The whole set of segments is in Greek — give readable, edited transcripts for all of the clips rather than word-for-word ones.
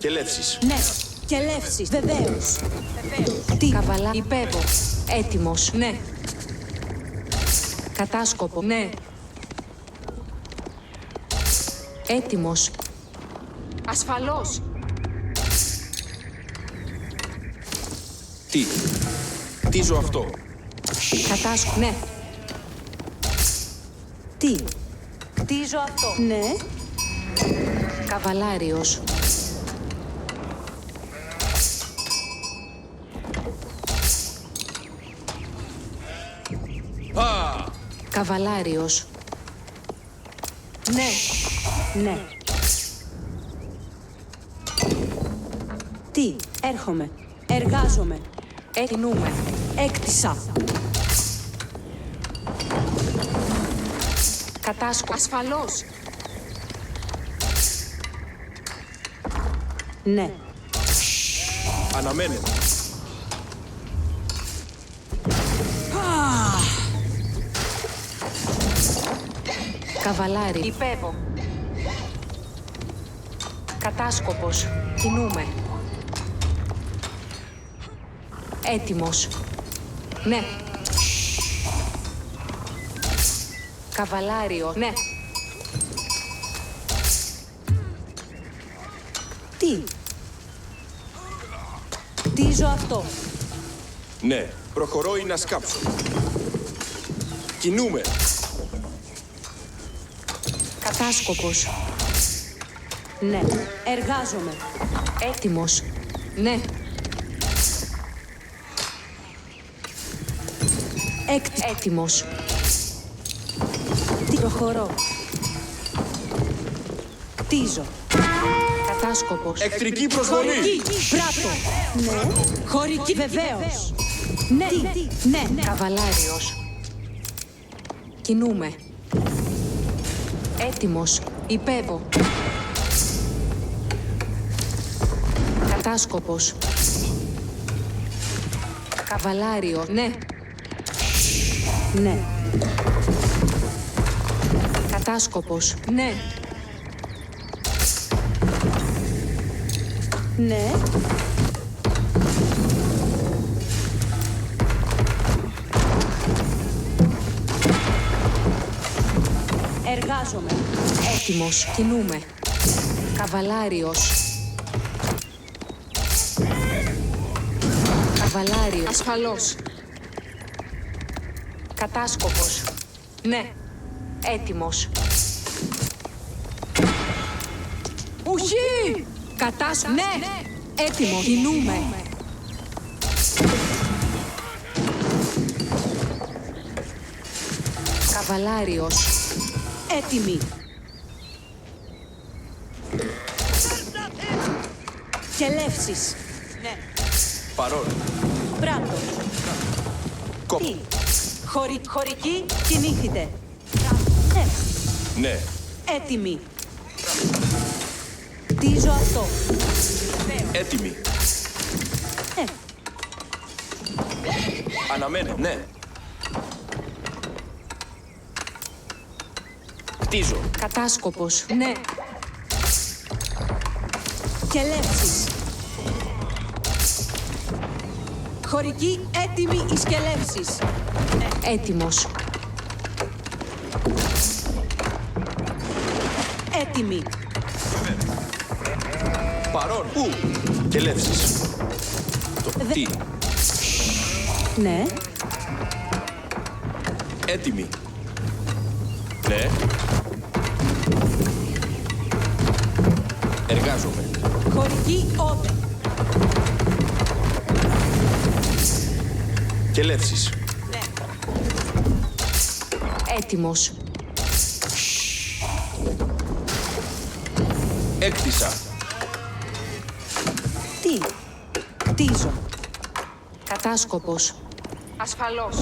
Και λεύσεις. Ναι. Και λεύσεις. Βεβαίως. Τι. Καβαλά. Υπέβω. Έτοιμος. Ναι. Κατάσκοπο. Ναι. Έτοιμος. Ασφαλώς. Τι ζω αυτό. Κατάσκοπο. Ναι. Τι. Κτίζω αυτό. Ναι. Καβαλάριος. Καβαλάριος. Ναι. Ναι. Τι. Έρχομαι. Εργάζομαι. Κινούμε. Έκτισα. Κατάσκοπο. Ασφαλώς. Ναι. Αναμένω. Καβαλάρι. Υπέβω. Κατάσκοπος. Κινούμε. Έτοιμος. Ναι. Καβαλάριο. Ναι. Τι. Κτίζω αυτό. Ναι. Προχωρώ ή να σκάψω. Κινούμε. Κατάσκοπος. Ναι. Εργάζομαι. Έτοιμος. Ναι. Έτοιμος. Τι. Προχωρώ. Κτίζω. Κατάσκοπος. Εχθρική προσβολή. Χωρική. Πράττω. Ναι. Χωρική. Βεβαίως. Ναι. Ναι. Καβαλάριος. Κινούμε. Έτοιμος. Υπέβω. Κατάσκοπος. Καβαλάριο. Ναι. Ναι. Κατάσκοπος. Ναι. Ναι. Εργάζομαι. Έτοιμος. Κινούμε. Καβαλάριος. Καβαλάριο. Ασφαλώς. Κατάσκοπος. Ναι. Έτοιμος. Ουχή! Ναι. Έτοιμο. Κινούμε. Καβαλάριος. Έτοιμη. Και λεύσεις. Ναι. Παρόν. Πράττω. Κόπ. Τι. Χωρική. Κινήθητε. Ναι. Ναι. Έτοιμη. Κτίζω αυτό. Έτοιμη. Ναι. Αναμένω. Ναι. Κτίζω. Κατάσκοπος. Ναι. Και λεύσεις. Χωρική. Έτοιμη εις και λεύσεις. Έτοιμος. Έτοιμη. Παρόν. Πού. Και λεύσεις. Τι. Ναι. Έτοιμη. Ναι. Εργάζομαι. Χωρική. Ότε. Και λεύσεις. Ναι. Έτοιμος. Έκτισα. Τι. Κτίζω. Κατάσκοπος. Ασφαλώς.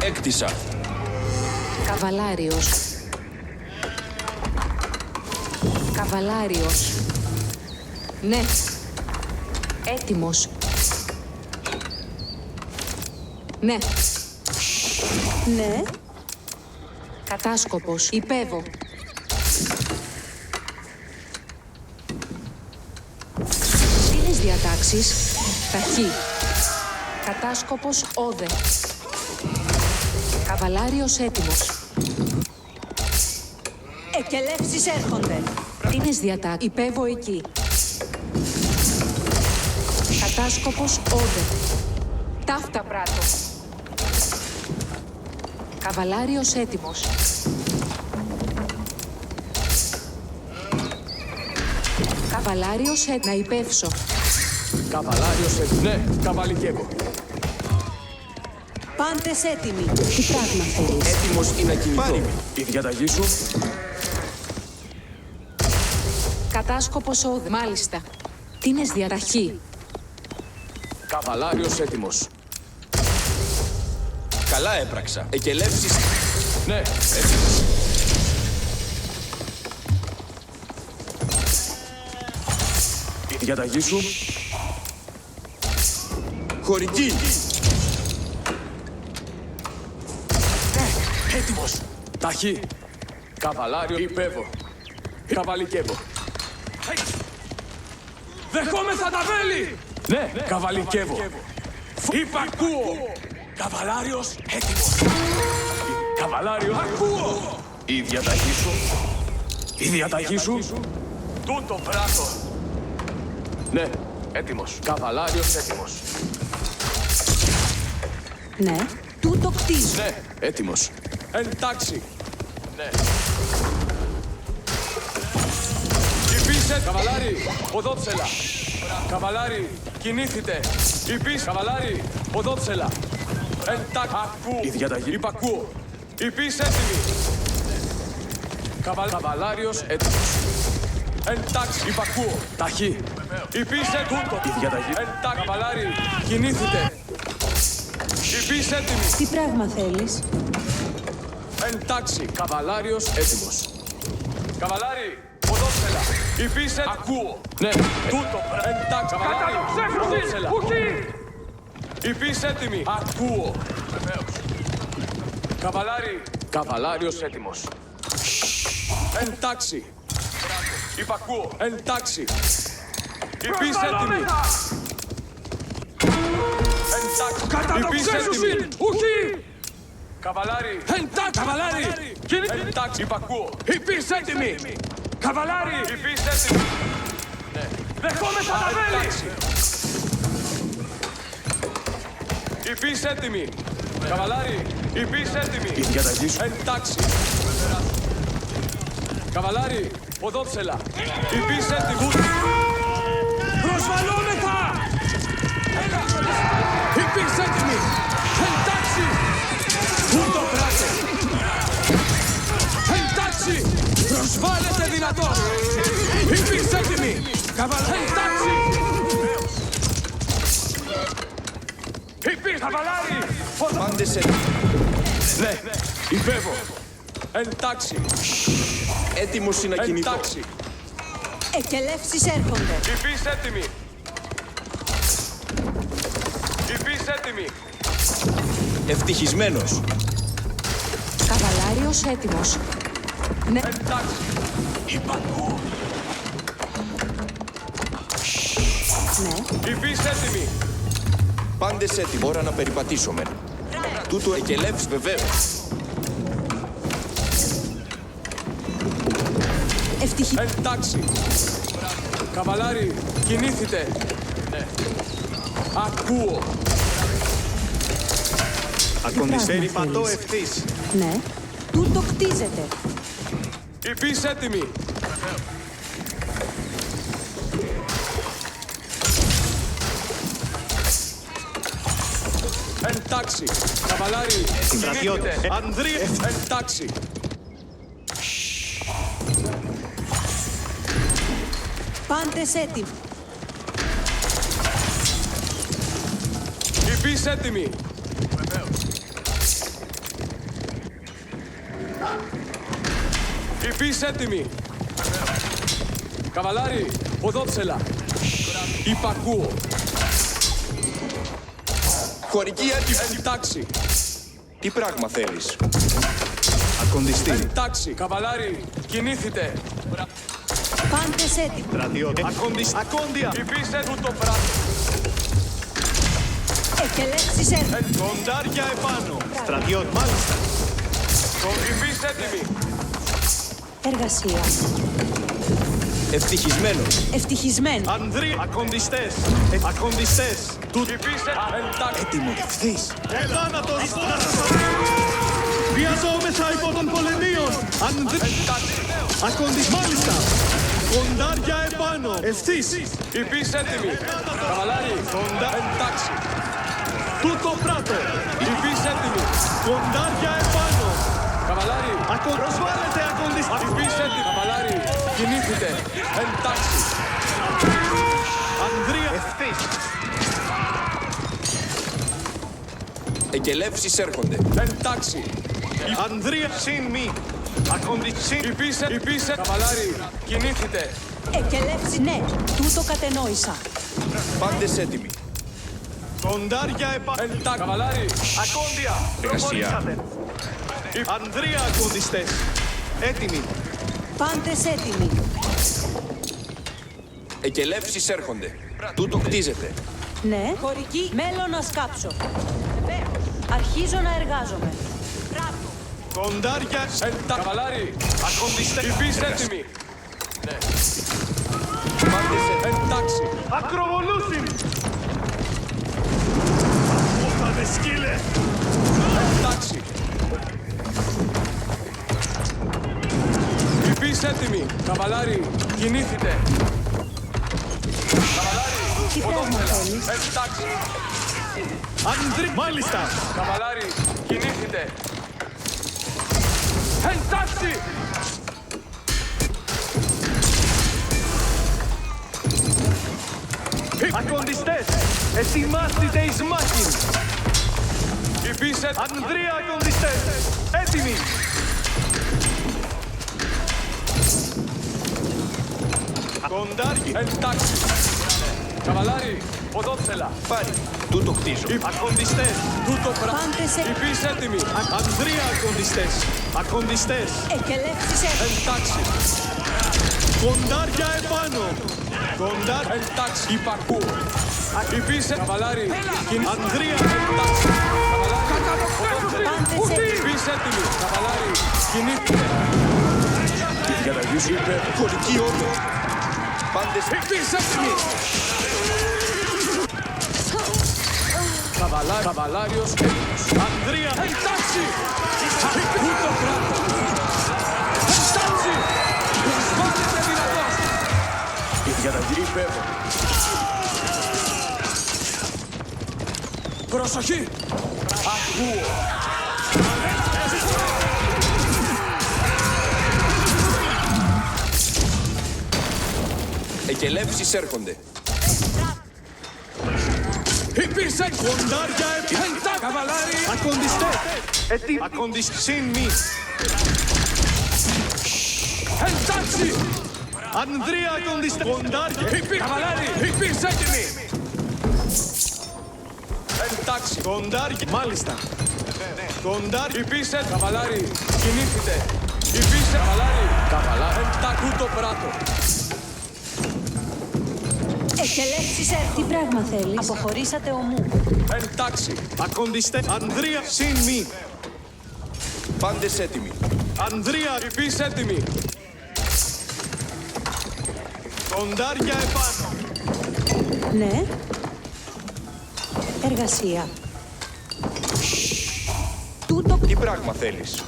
Έκτισα. Καβαλάριος. Καβαλάριος. Ναι. Έτοιμος. Ναι. Ναι. Κατάσκοπος. Υπέβω. Στήλες διατάξεις. Ταχύ. Κατάσκοπος όδε. Καβαλάριος έτοιμος. Εκελεύσεις έρχονται. Τίνες διατάξεις. Υπέβω εκεί. Κατάσκοπος όδε. Ταύτα πράτο. Καβαλάριος έτοιμος. Καβαλάριος να υπεύσω. Καβαλάριος έτοιμος. Ναι, καβαλικεύω. Πάντες έτοιμοι. Τι πράγμα θέλεις? Έτοιμος ή να κινηθώ. Πάρει. Η διαταγή σου. Κατάσκοπος όδε. Μάλιστα. Τίνες διαταχή. Καβαλάριος έτοιμος. Καλά έπραξα. Εκελεύσεις. Ναι, έτοιμος. Η διαταγή σου. Χωρική. Έτοιμος. Ταχύ. Καβαλάριο υπέβω. Καβαλικεύω. Δεχόμεθα τα βέλη! Ναι, καβαλικεύω. Υπακούω. Καβαλάριος έτοιμος. Καβαλάριο ακούω. Η διαταγή σου. Η διαταγή σου. Τούτο πράτο. Ναι, έτοιμος. Καβαλάριος έτοιμος. Ναι. Τούτο κτίζω. Ναι, έτοιμος. Εντάξει. Ναι. Υπήσε, καβαλάρι, ποδόψελα. Καβαλάρι, κινήθητε. Υπήσε, καβαλάρι, ποδόψελα. Εντάξει. Ακούω. Η διαταγή. Υπακούω. Υπήσε, έτοιμη. Καβαλάριος, έτοιμος. Εντάξει, υπακούω. Ταχύ. Υπήσε, τούτο. Η διαταγή. Εντάξει, καβαλάρι, κινήθητε. Υπήσε, έτοιμη. Τι πράγμα θέλεις? Εντάξει, καβαλάριος έτοιμος. Καβαλάρι, ποδόψελα. Υπήσε, ακούω. Ναι, τούτο. Εντάξει, καβαλάρι, ποδόψελα. Υπήσε, έτοιμη. Ακούω. Βεβαίως. Καβαλάρι, καβαλάριος έτοιμος. Εντάξει. Υπακούω. Εντάξει. Υπήσε, έτοιμη. Εντάξει, υπήσε, έτοιμη. Καβαλάρι! Εντάξει, καβαλάρι! Εντάξει, υπακούω! Υπήρξε έτοιμη! Καβαλάρι! Υπήρξε έτοιμη! Ναι. Δεχόμεθα τα βέλη! Υπήρξε έτοιμη! Καβαλάρι! Υπήρξε έτοιμη! Η διαταγή σου! Εντάξει! Καβαλάρι! Ποδόψελα! Υπήρξε έτοιμη! Προσβαλόμεθα! Υπήρξε έτοιμη! Εντάξει! Τούτο πράτε! Εντάξει! Προσβάλλετε δυνατόν! Υπήρξε έτοιμη! Καβαλάρι! Εντάξει! Υπήρξε! Καβαλάρι! Πάντες έτοιμοι. Ναι! Υπέβω! Εντάξει! Έτοιμος ή να κινηθώ. Εντάξει! Εκελεύσεις έρχονται. Υπήρξε έτοιμη! Υπήρξε έτοιμη! Ευτυχισμένος. Καβαλάριος έτοιμος. Ναι. Εντάξει! Υπακούω! Ναι. Υπήρξε έτοιμη! Πάντες έτοιμοι. Ώρα να περιπατήσουμε. Τούτο εκελεύσεις βεβαίως. Εντάξει! Καβαλάρι, κινήθητε! Ναι. Ακούω! Ακονισέρι πατώ ευθύς. Ναι. Τούτο κτίζεται. Υπήρξε έτοιμη! Εντάξει! Καβαλάρι, κινήθητε! Εντάξει! Πάντες έτοιμοι. Υπήρξε έτοιμη! Υπήρξε έτοιμη! Καβαλάρι, ποδόψελα! Υπακούω! Χωρική έτοιμη. Εντάξει! Τι πράγμα θέλεις. Ακοντιστή. Εντάξει, καβαλάρι, κινήθητε. Πάντες έτοιμοι. Στρατιώτη. Ακόντια. Υφίστε του το πράτο. Εκελεύσεις έρχονται. Κοντάρια επάνω. Στρατιώτη. Μάλιστα. Υφίστε έτοιμοι. Εργασία. Ευτυχισμένος. Ευτυχισμένο. Ανδρία. Ακοντιστές. Ακοντιστές. Υφίστε. Εντάξει. Έτοιμο. Ευθύς. Θάνατος. Βιαζόμεθα υπό των πολεμίων. Ακοντιστές. Μάλιστα. Κοντάρια επάνω. Ευθύς. Υφίστε έτοιμοι. Καβαλάρι. Εντάξει. Τούτο πράτο. Υφίστε έτοιμοι. Κοντάρια επάνω. Καβαλάρι. Προσβάλλεται ακοντιστή. Υφίστε έτοιμοι. Καβαλάρι. Κινήθητε. Εντάξει. Ανδρία. Ευθύς. Εκελεύσεις έρχονται. Εντάξει. Ανδρία. Συν μη. Ακοντιστή. Υφίστε. Καβαλάρι. Κινήθητε. Εκελεύσεις ναι. Τούτο κατενόησα. Πάντες έτοιμοι. Κοντάρια επάνω. Εντάξει. Καβαλάρι. Ακόντια. Εργασία. Ανδρία ακοντιστές. Έτοιμοι. Πάντες έτοιμοι. Εκελεύσεις έρχονται. Τούτο κτίζεται. Ναι. Χωρική. Μέλλον να σκάψω. Βεβαίως. Αρχίζω να εργάζομαι. Μπράβο. Κοντάρια. Εντάξει. Καβαλάρι. Ακοντιστές. Υφίστε έτοιμοι. Πάντες έτοιμοι. Εντάξει. Ακροβολούσιν. Όφανε σκύλε. Εντάξει. Υφίστε έτοιμοι. Καβαλάρι. Κινήθητε. Καβαλάρι. Τι πράγμα θέλεις. Εντάξει. Ανδρή. Μάλιστα. Καβαλάρι. Κινήθητε. Εντάξει. Ακοντιστές. Ετοιμάστητε εις μάχην. Υφίστε. Ανδρία ακοντιστές. Έτοιμοι. Κοντάρια. Εντάξει. Καβαλάρι. Ποδόθελα. Πάρει. Τούτο κτίζω. Ακοντιστές. Τούτο πράγμα. Πάντες έτοιμοι. Υφίστε έτοιμοι. Ανδρία ακοντιστές. Ακοντιστές. Εκελεύσεις έρχονται. Εντάξει. Κοντάρια επάνω. Κοντάρια. Εντάξει. Υπακούω. Υφίστε. Καβαλάρι. Ανδρία. Εντάξει. Καβαλάρι. Πάντες έτοιμοι. Υφίστε έτοιμοι. Καβαλάρι. Κινήθητε. Διαταγής είπε. Χωρική όρδο. Πάντες Υφίστε έτοιμοι. Καβαλάριος έτοιμος. Ανδρία. Εντάξει. Τούτο κράτο. Εντάξει. Προσβάλλεται δυνατός. Η διαταγή υπέβω. Προσοχή. Ακούω. εκελεύσεις έρχονται. Υπήρξε Κοντάρια Εντά καβαλάρι. ακοντιστέ. Ακοντιστήν μη. Εντάξει. Ανδρία ακοντιστέ. Κοντάρια. Καβαλάρι. Υπήρξε έτοιμη. Εντάξει. Κοντάρια. Μάλιστα. Κοντάρια. Υπήρξε καβαλάρι. Κινήθητε. Υπήρξε καβαλάρι. Καβαλάρι. Εντάξει το πράτο. Εξελέξεις τι πράγμα θέλεις. Αποχωρήσατε ομού. Εντάξει. Ακοντιστέ. Ανδρία συν μη. Πάντες έτοιμοι. Ανδρία. Υπήρξε έτοιμη. Κοντάρια επάνω. Ναι. Εργασία. Τούτο Τι πράγμα θέλεις.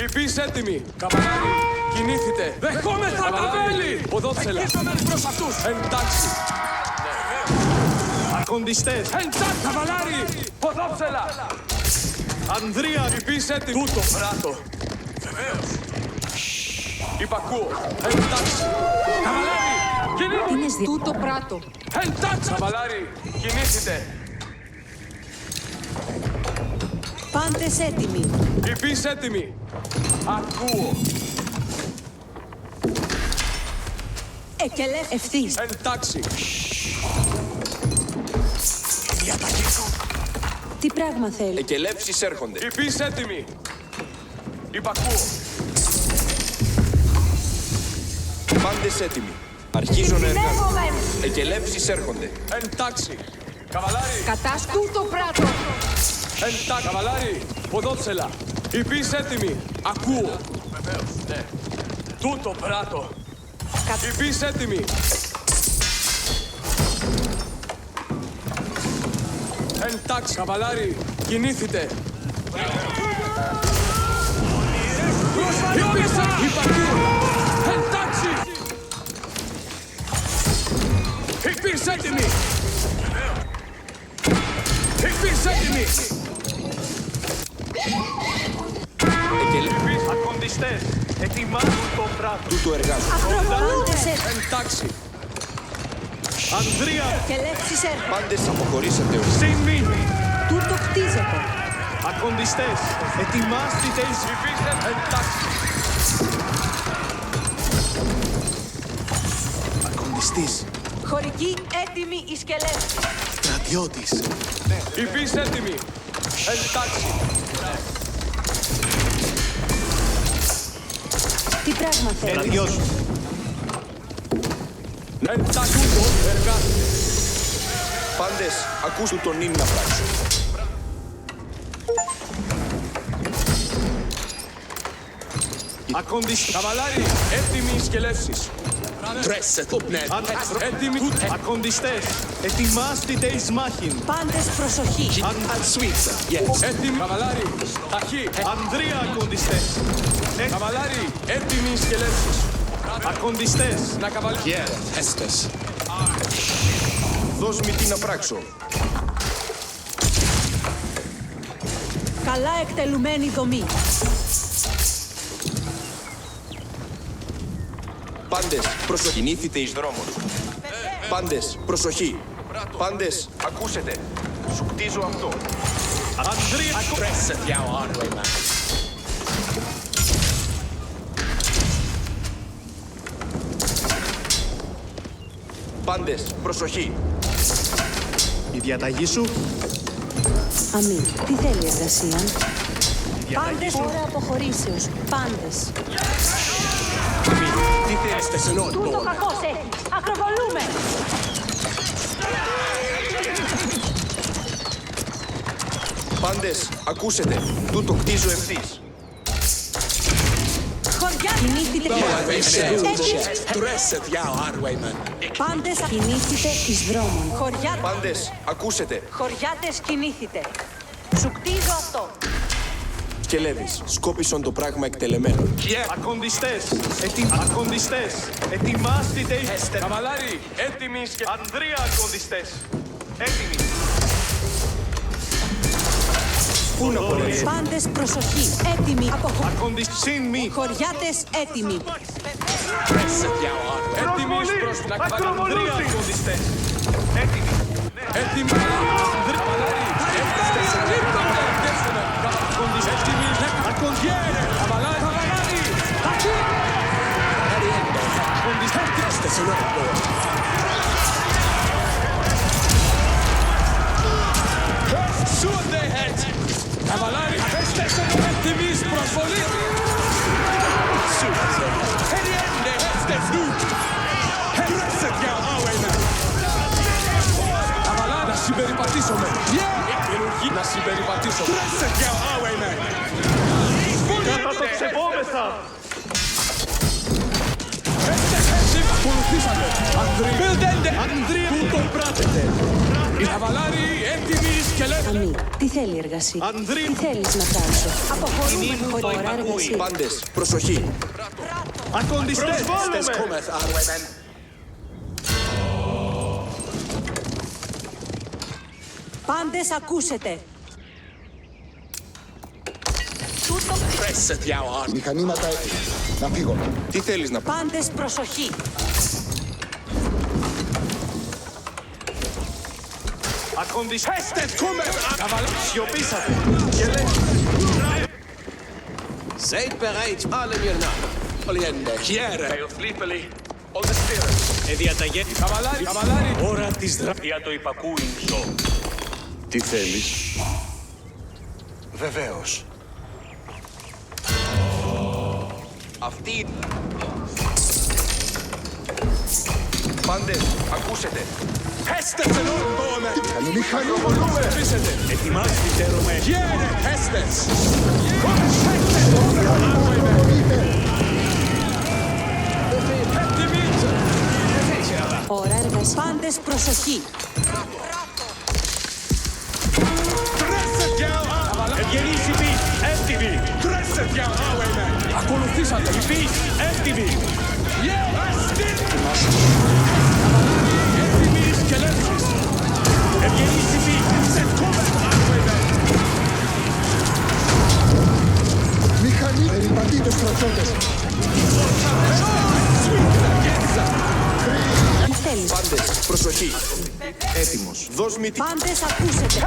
Υπήρξε έτοιμη. Καβαλάρι. Κινήθητε. Δεχόμεθα τα βέλη. Οδόθελα. Προς αυτούς. Εντάξει. Ακοντιστές. Εντάξει καβαλάρι. Οδόθελα. Ανδρία. Υπήρξε έτοιμη. Τούτο πράτο. Βεβαίως. Υπακούω. Εντάξει. Καβαλάρι. Κινήθητε. Είναι τούτο πράτο. Εντάξει. Καβαλάρι. Κινήθητε. πάντες έτοιμοι. Υπήρξε έτοιμη. Ακούω. Ευθύς. Εντάξει. Τι πράγμα θέλεις. Εκελεύσεις έρχονται. Υπήρξε έτοιμη. Υπακούω. Πάντες έτοιμοι. Αρχίζω να εργάζομαι. Εκελεύσεις έρχονται. Εντάξει. Καβαλάρι. Κατάσκοπο πράτο. Εντάξει. Καβαλάρι. Ποδόψελα. Υπείς έτοιμοι. Ακούω. Βεβαίως, ναι. Τούτο πράτο. Υπείς έτοιμοι. Εντάξει. Καβαλάρι. Κινήθητε. Υπείς έτοιμοι. Υπακούω. Εντάξει. Υπείς έτοιμοι. Υπείς έτοιμοι. Εκελεύσεις. Ακοντιστές, ετοιμάζουν το πράτο. Τούτο εργάζομαι. Πάντες έτοιμοι. Εντάξει. Ανδρία, Εκελεύσεις έρχονται. Πάντες αποχωρήσατε όλοι. Σιμί. Τούτο κτίζεται. Ακοντιστές, ετοιμάστητε εις Υπήστε. Εντάξει. Ακοντιστής, Χωρική έτοιμη η σκελέτη. στρατιώτης. Υπείς έτοιμοι. Εντάξει. Τι πράγμα θέλει. Στρατιώτης. Εντάξει. Τούτο εργάζεται. Πάντες, ακούς του τον ύμνο να πράξω. Ακοντιστές. Καβαλάρι. Έτοιμοι οι σκελεύσεις. Έτοιμοι. Ακοντιστές, ετοιμάστητε εις μάχην. Πάντες προσοχή. Έτοιμοι. Καβαλάρι. Ταχύ. Ανδρία, ακοντιστές. Καβαλάρι. Έτοιμοι οι σκελεύσεις. Ακοντιστές, Να καβαλάρι. Δώσ' μου τι να πράξω. Καλά εκτελουμένη δομή. Πάντες, προσοχή. Κινήθητε εις δρόμων. Πάντες, προσοχή. Πάντες, ακούσετε. Σου κτίζω αυτό. Ανδρία, Πάντες, προσοχή. η διαταγή σου. Αμήν. Τι θέλει εργασία. Πάντες ώρα αποχωρήσεως. Πάντες. Τι θέλετε. Τούτο κακός έχει. Ακροβολούμε. Πάντες, ακούσετε. Τούτο κτίζω ευθύς. Χωριά κινήθητε. Πάντες κινήθητε εις δρόμων. Χωριά. Πάντες, ακούσετε. Χωριάτες κινήθητε. Σου κτίζω αυτό. Σκελεύεις. Σκόπισον το πράγμα εκτελεμένο. Ακοντιστές, ακοντιστές, ετοιμάστητε εις... Καβαλάρι. Έτοιμοι οι σκελεύσεις. Ανδρία, ακοντιστές. Έτοιμοι. Πού να πορεύσω. Πάντες προσοχή. Έτοιμοι. Ακοντιστές, συν μη. Χωριάτες έτοιμοι. Έτοιμοι προς να Ανδρία, καβαλάρι. ακοντιστές. Έτοιμοι. Έτοιμοι. Καβαλάρι. Καβαλάρι. Έτοιμοι προσβολή. Καβαλάρι. Να συμπεριπατήσουμε. Να συμπεριπατήσουμε. Κατά το ξεπόμεθα. Ακολουθήσατε. Ανδρία, τούτο πράτετε. Η Καβαλάρι έτοιμοι σκελέτη. Αμήν. Τι θέλει εργασία. Ανδρία. Τι θέλεις να πράξω. Αποχωρούμε χωρίς ώρα εργασία. Πάντες, προσοχή. Ακοντιστές, προσβάλλουμε. Πάντες ακούσετε. Μηχανήματα έτοιμα. Να φύγω. Τι θέλεις να πράξω. Πάντες προσοχή. Ακοντιστές, σιωπήσατε. Και λέει, Seid bereit, alle mir nach. Oliende. Chiere. Φλίπελοι. Οδεστήρες. διαταγέ. Καβαλάρι. Καβαλάρι. Ώρα της δράσης. το υπακούει ζω. Τι θέλεις. Βεβαίως. Αυτή... Πάντες, ακούσετε. Heste se non come. Μηχανή volούμε. Ετοιμάστε με. Γέρε, hestes. Ώρα εργασίας. Πάντες προσοχή. Ευγενείς η πις, έτοιμοι. Ακολουθήσατε. Η πις, έτοιμοι. Έτοιμοι σκελέτες. Ευγενείς η πις, Μηχανή περιπατεί τους στρατιώτες. Τι θέλεις. Πάντες, προσοχή. Έτοιμος. Δώσ' μη την... Πάντες ακούσετε.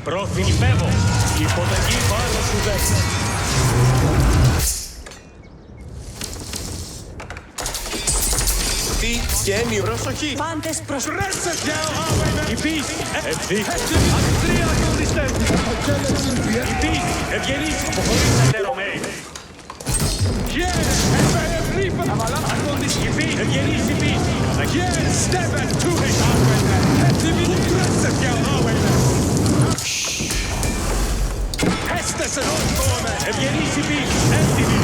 πρόθυμη πέβω. Υποταγή πάνω σου δέξα. Τι και έννοιο. Προσοχή. Πάντες προσοχή. Η πις, ευθύ. Αντιστρία κοντιστές. Η πις, ευγενείς. Αποχωρήσατε Ρωμαίοι. Η πις, ευγενείς η πις. Ευγενείς η πις, έτοιμοι. Η πις, έτοιμοι.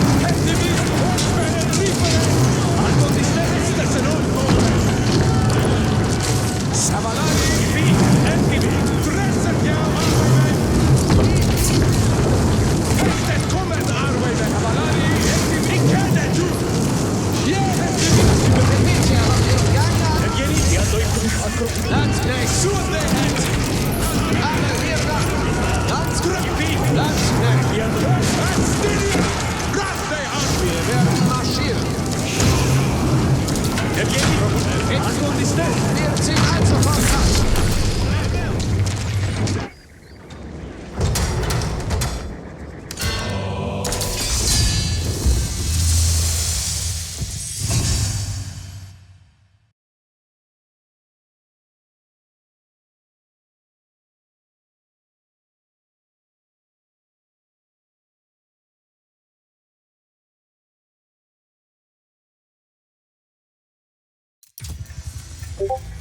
Ευγενείς για το Πάντες,